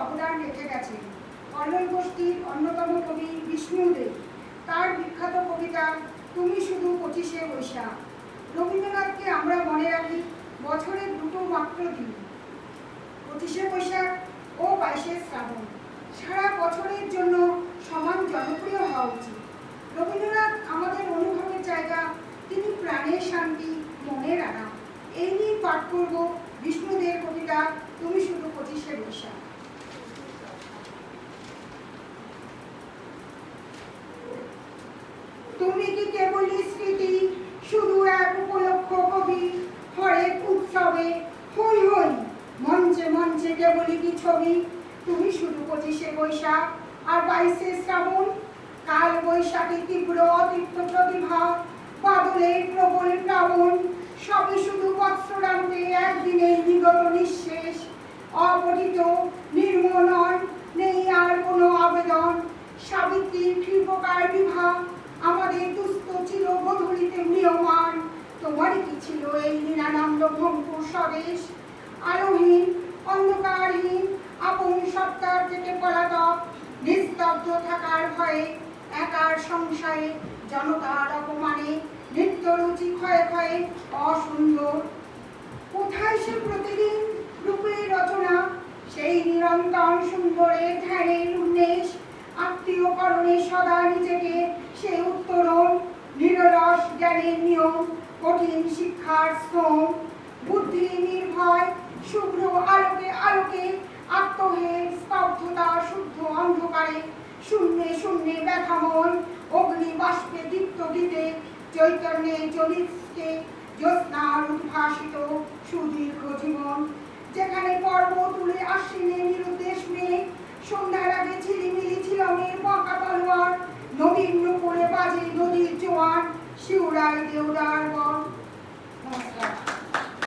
অবদান রেখে গেছেন কল্লোল গোষ্ঠীর অন্যতম কবি বিষ্ণুদেব। তার বিখ্যাত কবিতা তুমি শুধু 25শে বৈশাখ। রবীন্দ্রনাথকে আমরা মনে রাখি বছরের দুটো মাত্র দিন, 25শে বৈশাখ ও 22শে শ্রাবণ। সারা বছরের জন্য সমান জনপ্রিয় হওয়া উচিত। রবীন্দ্রনাথ আমাদের অনুভবের জায়গা, তিনি প্রাণের শান্তি, মনের আরাম। এই নিয়ে পাঠ করব বিষ্ণুদের কবিতা তুমি শুধু 25শে বৈশাখ। তুমি কি কেবলই স্মৃতি, শুধু এক উপলক্ষ কবি, হরেক উৎসবে হই হই, মঞ্চে মঞ্চে কেবলই কি ছবি। তুমি শুধু 25শে বৈশাখ আর 22শে শ্রাবণ। কাল বৈশাখী তীব্র অতিক্ত প্রতিভা, বাদলের প্রবল প্লাবন, সবই শুধু বৎসরান্তে একদিনের বিগত নিঃশেষ। অপঠিত নির্মনন, নেই আর কোনো আবেদন। সাবিত্রীর কৃপকার বিভা, আমাদের দুস্থ চির গধূলিতে ম্রিয়মান। তোমারই কি ছিল এই নিরানন্দ ভঙ্গুর স্বদেশ? আলোহীন, অন্ধকারহীন, আপন সত্তার থেকে পলাতক, নিস্তব্ধ থাকার ভয়ে, একার সংসারে, জনতার অপমানে, নিত্য রুচি ক্ষয়ে ক্ষয়ে অসুন্দর। কোথায় সে প্রতিদিন রূপের রচনা, সেই নিরন্তর সুন্দরের ধ্যানের উন্মেষ? আত্মীয়করণে সদা নিজেকে সে উত্তরণ, নিরলস জ্ঞানের নিয়ম, কঠিন শিক্ষার শ্রম। বুদ্ধি নির্ভয়, শুভ্র আলোকে আলোকে, আত্মহের স্তব্ধতা শুদ্ধ অন্ধকারে, শূন্যে শূন্যে ব্যথাময়, অগ্নি বাষ্পে দীপ্ত দিতে, চৈতন্যে জ্বলিতে জ্যোৎস্নার উদ্ভাসিত সুদীর্ঘ জীবন। যেখানে পর্বত তুলে আশ্বিনে নিরুদ্দেশ মেঘ, সন্ধ্যার আগে ঝিলিমিলি ঝিলমের বাঁকা তলোয়ার, নদীর নুপুরে বাজে নদীর জোয়ার, শিউরায় দেউদার বন। নমস্কার।